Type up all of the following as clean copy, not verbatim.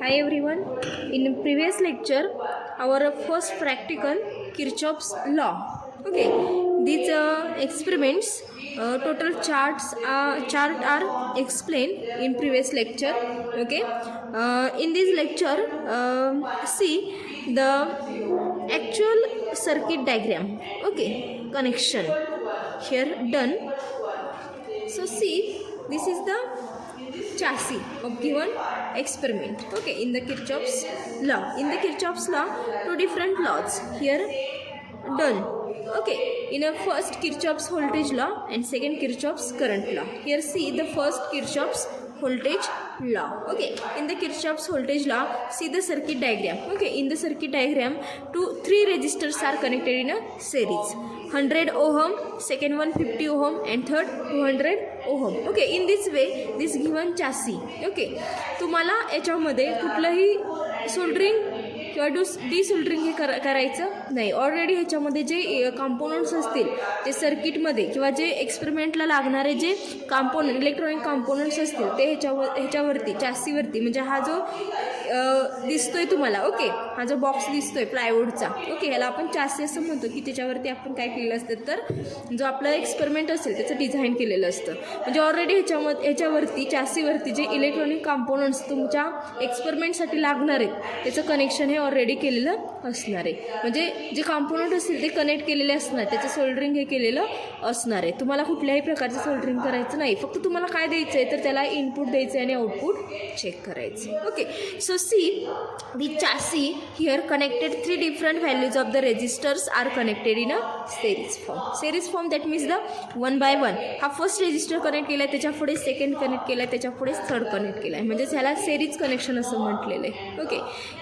Hi everyone. In previous lecture, our first practical Kirchhoff's law. Okay, these experiments, total chart are explained in previous lecture. Okay, in this lecture, see the actual circuit diagram. Okay, connection here done. So see, this is the chassis of given experiment. Okay, in the Kirchhoff's law. In the Kirchhoff's law, two different laws here done. Okay, in a first Kirchhoff's voltage law and second Kirchhoff's current law. Here see the first Kirchhoff's voltage law. Okay, in the Kirchhoff's voltage law, see the circuit diagram. Okay, in the circuit diagram, three resistors are connected in a series. 100 ohm, second one 50 ohm, and third 200 ohm. Okay, in this way, this given chassis. Okay, तुम्हाला याच्यामध्ये कुठलंही soldering किंवा desoldering हे करायचं नाही. Already ह्याच्यामध्ये जे components असतील ते सर्किटमध्ये किंवा जे एक्सपेरिमेंटला लागणारे जे कॉम्पोनंट इलेक्ट्रॉनिक कॉम्पोनंट्स असतील ते ह्याच्यावरती चॅसीवरती म्हणजे हा जो दिसतोय तुम्हाला. ओके, हा जो बॉक्स दिसतोय प्लायवूडचा. ओके, ह्याला आपण चॅसी असं म्हणतो की त्याच्यावरती आपण काय केलेलं असतं तर जो आपलं एक्सपेरिमेंट असेल त्याचं डिझाईन केलेलं असतं. म्हणजे ऑलरेडी ह्याच्यावरती चॅसीवरती जे इलेक्ट्रॉनिक कॉम्पोनंट्स तुमच्या एक्सपेरिमेंटसाठी लागणार आहेत त्याचं कनेक्शन हे ऑलरेडी केलेलं असणार आहे. म्हणजे जे कॉम्पोनंट असतील ते कनेक्ट केलेले असणार, त्याचं सोल्डरिंग हे केलेलं असणार आहे. तुम्हाला कुठल्याही प्रकारचं सोल्डरिंग करायचं नाही. फक्त तुम्हाला काय द्यायचं आहे तर त्याला इनपुट द्यायचं आहे आणि आउटपुट चेक करायचं. Okay, so see the chassis here connected three different values of the resistors are connected in a series form. Series form that means the one by one. हा फर्स्ट रेजिस्टर कनेक्ट केला आहे, त्याच्या पुढे second connect केला आहे, त्याच्या पुढे third connect केला आहे. म्हणजे ह्याला सेरीज कनेक्शन असं म्हटलेलं आहे. Okay,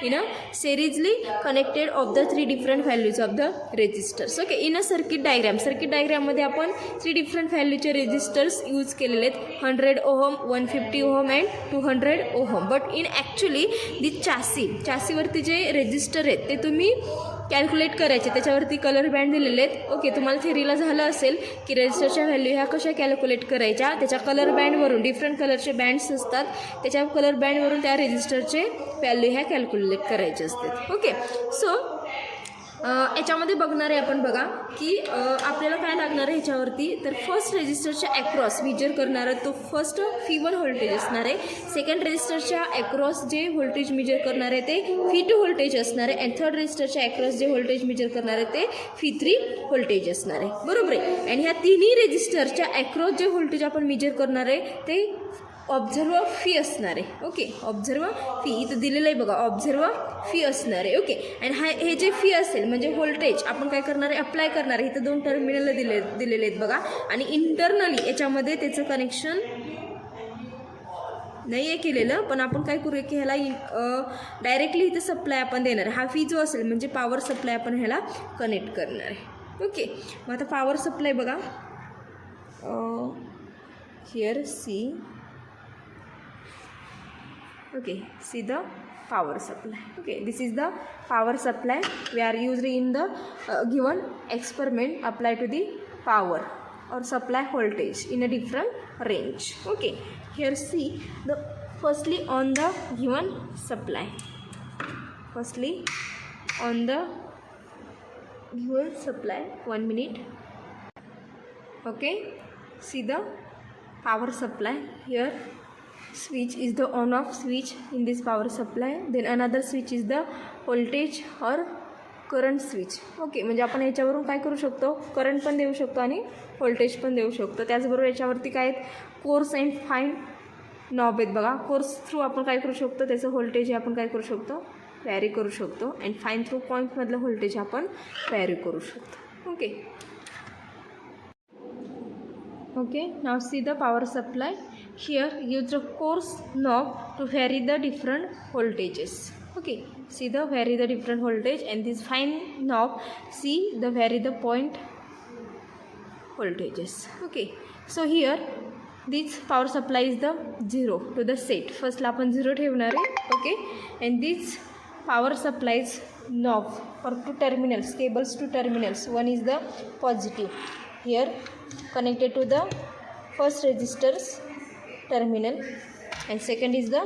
in a serially connected of the three different values of the resistors. Okay, in a circuit diagram. Circuit डायग्राममध्ये आपण थ्री डिफरंट व्हॅल्यूचे रेजिस्टर्स यूज केलेले आहेत. 100 ohm, 150 ohm and 200 ohm. But in actually the चॅसीवरती जे resistor आहेत ते तुम्ही कॅल्क्युलेट करायचे. त्याच्यावरती कलर बँड दिलेले आहेत. ओके, तुम्हाला थेरीला झालं असेल की रेजिस्टरच्या व्हॅल्यू ह्या कशा कॅल्क्युलेट करायच्या. त्याच्या कलर बँडवरून डिफरंट कलरचे बँड्स असतात, त्याच्या कलर बँडवरून त्या रेजिस्टरचे व्हॅल्यू ह्या कॅल्क्युलेट करायचे असतात. ओके, सो याच्यामध्ये बघणार आहे आपण बघा की आपल्याला काय लागणार आहे ह्याच्यावरती तर फर्स्ट रेजिस्टरच्या ॲक्रॉस मेजर करणार आहे तो फर्स्ट फी1 व्होल्टेज असणार आहे. सेकंड रेजिस्टरच्या ॲक्रॉस जे व्होल्टेज मेजर करणार आहे ते फी2 व्होल्टेज असणार आहे. अँड थर्ड रेजिस्टरच्या ॲक्रॉस जे व्होल्टेज मेजर करणार आहे ते फी3 व्होल्टेज असणार आहे. बरोबर आहे. आणि ह्या तिन्ही रेजिस्टरच्या ॲक्रॉस जे व्होल्टेज आपण मेजर करणार आहे ते ऑब्झर्व फी असणार आहे. ओके, ऑब्झर्व फी इथं दिलेलं आहे बघा, ऑब्झर्व फी असणार आहे. ओके, आणि हे जे फी असेल म्हणजे व्होल्टेज आपण काय करणार आहे अप्लाय करणार आहे. इथं दोन टर्मिनल दिलेले आहेत बघा. आणि इंटरनली याच्यामध्ये त्याचं कनेक्शन नाही आहे केलेलं, पण आपण काय करूया की ह्याला डायरेक्टली इथं सप्लाय आपण देणार आहे. हा फी जो असेल म्हणजे पॉवर सप्लाय आपण ह्याला कनेक्ट करणार आहे. ओके, मग आता पॉवर सप्लाय बघा here see. Okay, see the power supply. Okay, this is the power supply we are used in the given experiment apply to the power or supply voltage in a different range. Okay, here see the firstly on the given supply. Firstly on the given supply, 1 minute. Okay, see the power supply here. Switch is the on off switch in this power supply. Then another switch is the voltage or current switch. Okay, म्हणजे आपण याच्यावरून काय करू शकतो current पण देऊ शकतो आणि व्होल्टेज पण देऊ शकतो. त्याचबरोबर याच्यावरती काय आहेत कोर्स अँड फाईन नॉब आहेत बघा. कोर्स थ्रू आपण काय करू शकतो त्याचं व्होल्टेज आपण काय करू शकतो व्हॅरी करू शकतो. अँड फाईन थ्रू पॉईंटमधलं व्होल्टेज आपण व्हॅरी करू शकतो. Okay, okay, now see the power supply. Here use the coarse knob to vary the different voltages. Okay, see the vary the different voltage, and this fine knob see the vary the point voltages. Okay, so here this power supply is the 0 to the set. First ला आपण 0 ठेवणार आहे. Okay, and this power supplies knob for two terminals, cables to terminals. One is the positive here connected to the first resistor's terminal and second is the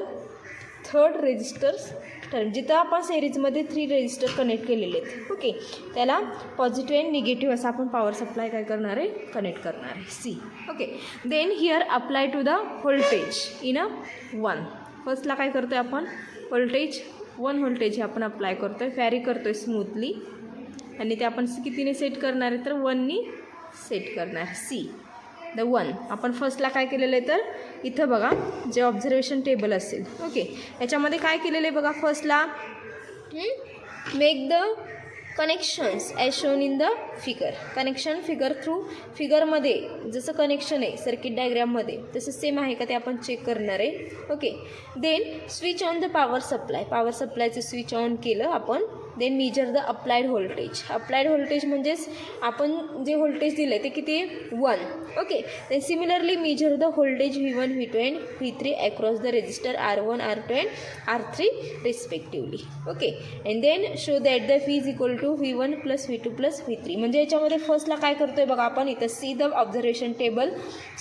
third resistors term. जिथं आपण सिरीजमध्ये 3 resistor connect केलेले आहेत. Okay, त्याला positive and negative असं आपण power supply काय करणार आहे, कनेक्ट करणार आहे. See. Okay, then here apply to the voltage in a 1. फर्स्टला काय करतो आहे आपण, व्होल्टेज 1 व्होल्टेज हे आपण अप्लाय करतो आहे, व्हॅरी करतो आहे स्मूथली. आणि ते आपण कितीने सेट करणार आहे, तर 1नी सेट करणार. See the 1. आपण फर्स्टला काय केलेलं आहे, तर इथं बघा जे ऑब्झर्वेशन टेबल असेल. ओके, याच्यामध्ये काय केलेलं आहे बघा, फर्स्टला make the connections as shown in the figure. Connection figure through, फिगरमध्ये जसं कनेक्शन आहे सर्किट डायग्राममध्ये तसं सेम आहे का ते आपण चेक करणार आहे. Okay, then switch on the power supply. Power सप्लायचं स्विच ऑन केलं आपण. Then measure the applied voltage. Applied voltage म्हणजेच आपण जे व्होल्टेज दिलं आहे ते किती, 1. Okay, then similarly measure the voltage V1, V2 and V3 across the resistor R1, R2 and R3 respectively. Okay, and then show that the V is equal to V1 plus V2 plus V3. म्हणजे याच्यामध्ये फर्स्टला काय करतो आहे बघा आपण, इथं see the observation table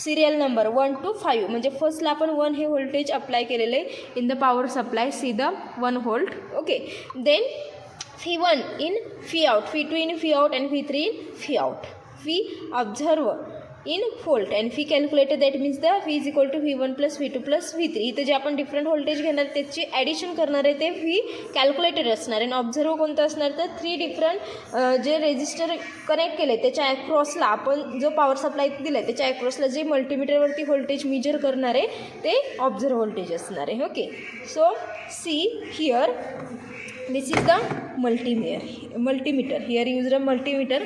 serial number 1 to 5. म्हणजे फर्स्टला आपण 1 हे व्होल्टेज अप्लाय केलेलं आहे in the power supply, see the 1 volt. Okay, then V1 in V out, V2 in V out and V3 in V out. V observe in volt and V calculated, that means the V is equal to V1 plus V2 plus V3. इथे जे आपण different voltage घेणार त्याची addition करणार आहे ते V calculated असणार. आणि observe कोणतं असणार, तर 3 डिफरंट जे रेजिस्टर कनेक्ट केले त्याच्या ॲक्रॉसला आपण जो पॉवर सप्लाय दिला आहे त्याच्या ॲक्रॉसला जे मल्टीमीटरवरती व्होल्टेज मेजर करणार आहे ते ऑब्झर्व व्होल्टेज असणार आहे. Okay, so see here this is the multimeter. Here used a multimeter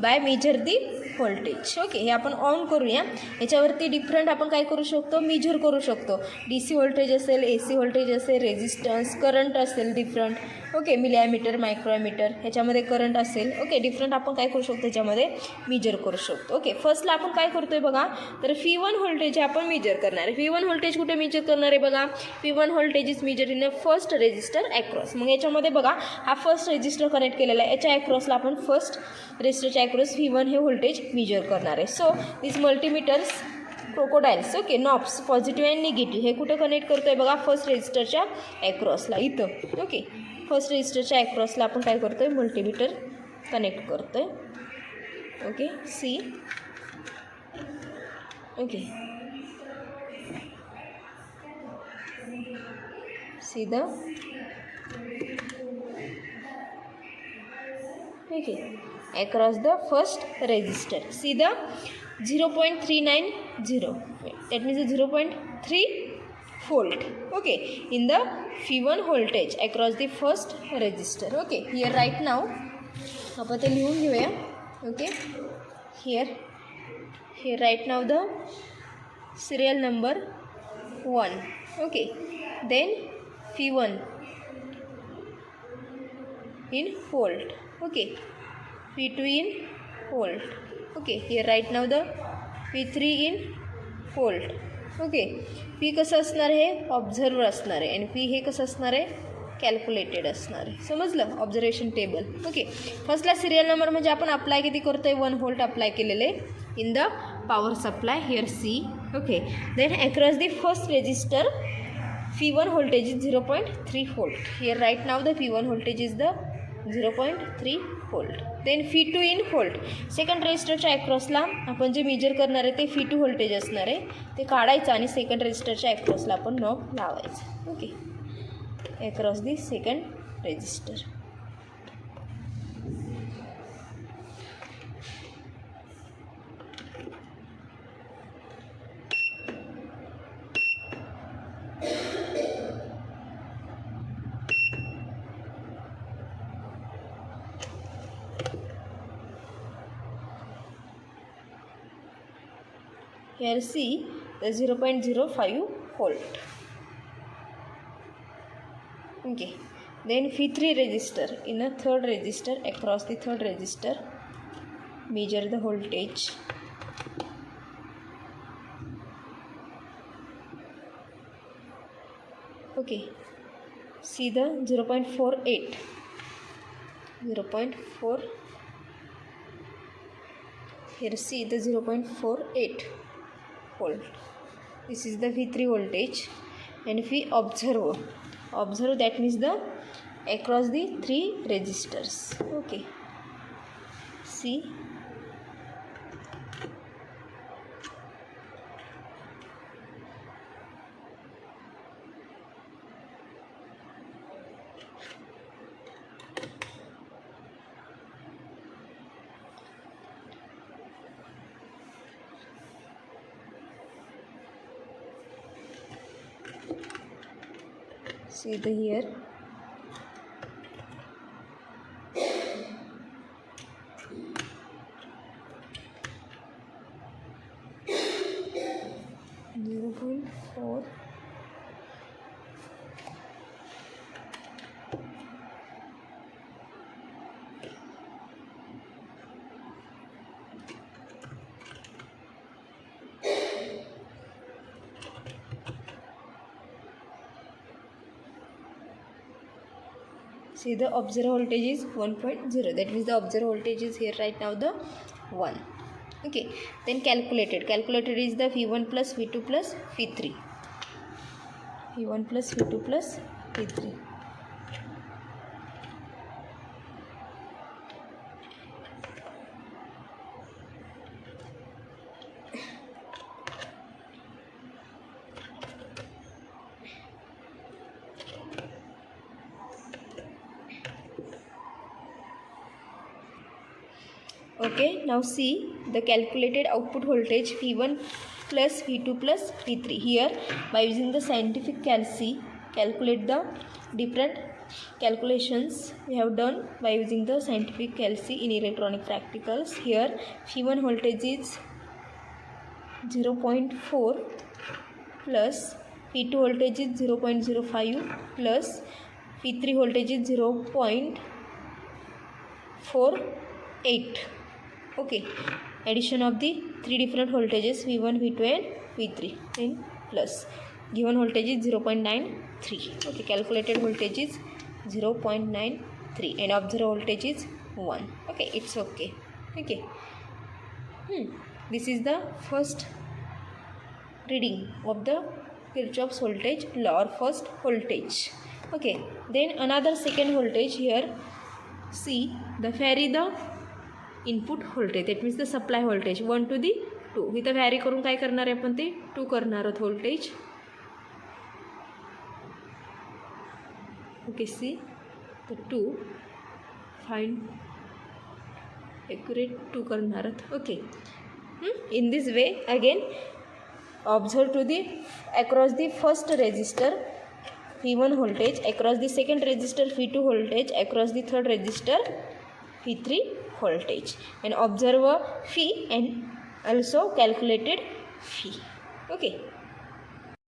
by measure the voltage. Okay, हे आपण ऑन करूया. याच्यावरती डिफरंट आपण काय करू शकतो, मेजर करू शकतो. DC व्होल्टेज असेल, AC व्होल्टेज असेल, रेजिस्टन्स, करंट असेल डिफरंट. ओके, मिलीॲमीटर, मायक्रोॲमीटर ह्याच्यामध्ये करंट असेल. ओके, डिफरंट आपण काय करू शकतो ह्याच्यामध्ये मेजर करू शकतो. ओके, फर्स्टला आपण काय करतो आहे बघा, तर V1 व्होल्टेज आपण मेजर करणार आहे. V1 व्होल्टेज कुठे मेजर करणार आहे बघा, V1 voltage is measure in a first resistor across. मग याच्यामध्ये बघा हा फर्स्ट रेजिस्टर कनेक्ट केलेला आहे, याच्या ॲक्रॉसला आपण फर्स्ट रेजिस्टरच्या ॲक्रॉस V1 हे व्होल्टेज मेजर करणार आहे. So this multimeters crocodiles. Okay, knobs positive and negative हे कुठं कनेक्ट करतो आहे बघा, फर्स्ट रेजिस्टरच्या ॲक्रॉसला इथं. ओके, फर्स्ट रेजिस्टरच्या ॲक्रॉसला आपण काय करतो आहे, मल्टीमीटर कनेक्ट करतो आहे. Okay, see. Okay, see the okay across the first resistor. See the 0.390, that means 0.3 volt. Okay, in the V1 voltage across the first resistor. Okay, here right now आपण ते लिहून घेऊया. Okay, here right now the serial number 1. Okay, then V1 in volt. Okay, V2 in volt. Okay, here right now the V3 in volt. Okay, P कसं असणार आहे, observer असणार आहे. आणि P हे कसं असणार आहे, कॅल्क्युलेटेड असणार आहे. समजलं, ऑब्झर्वेशन टेबल. ओके, फर्स्टला सिरियल नंबर म्हणजे आपण अप्लाय किती करतो आहे, 1 व्होल्ट अप्लाय केलेले in the power supply, here see. Okay, then across the first resistor V1 voltage is 0.3 volt. Here right now the V1 voltage is the 0.3 volt. Then V2 in volt. Second रेजिस्टरच्या ॲक्रॉसला आपण जे major करणार आहे ते V2 voltage असणार आहे, ते काढायचं आणि सेकंड रेजिस्टरच्या ॲक्रॉसला आपण नॉब लावायचं. Okay, across the second resistor. Here see the 0.05 volt. Okay, then V3 resistor in a third resistor, across the third resistor measure the voltage. Okay, see the 0.48 here, see the 0.48 volt. This is the V3 voltage and we observe observe, that means the across the 3 registers. Okay, see, see the here. .4. See, the observer voltage is 1.0. That means the observer voltage is here right now the 1. Okay, then calculated is the V1 plus V2 plus V3. V1 plus V2 plus V3. Okay, now see the calculated output voltage V1 plus V2 plus V3. Here, by using the scientific calculate the different calculations we have done by using the scientific in electronic practicals. Here, V1 voltage is 0.4 plus V2 voltage is 0.05 plus V3 voltage is 0.48. Okay, addition of the 3 different voltages V1, V2 and V3, then plus given voltage is 0.93. Okay, calculated voltage is 0.93 and observed voltage is 1. Okay, it's okay. Okay, this is the first reading of the Kirchhoff's voltage law or first voltage. Okay, then another second voltage here. See, the vary the input voltage, that means the supply voltage 1 to the 2. इथं vary करून काय करणार आहे आपण ते 2 करणार आहोत voltage. Okay, see the 2 find accurate 2 करणार आहोत. Okay, in this way again observe to the across the first resistor V1 voltage, across the second resistor V2 voltage, across the third resistor V3 voltage, and observe phi and also calculated phi. Okay.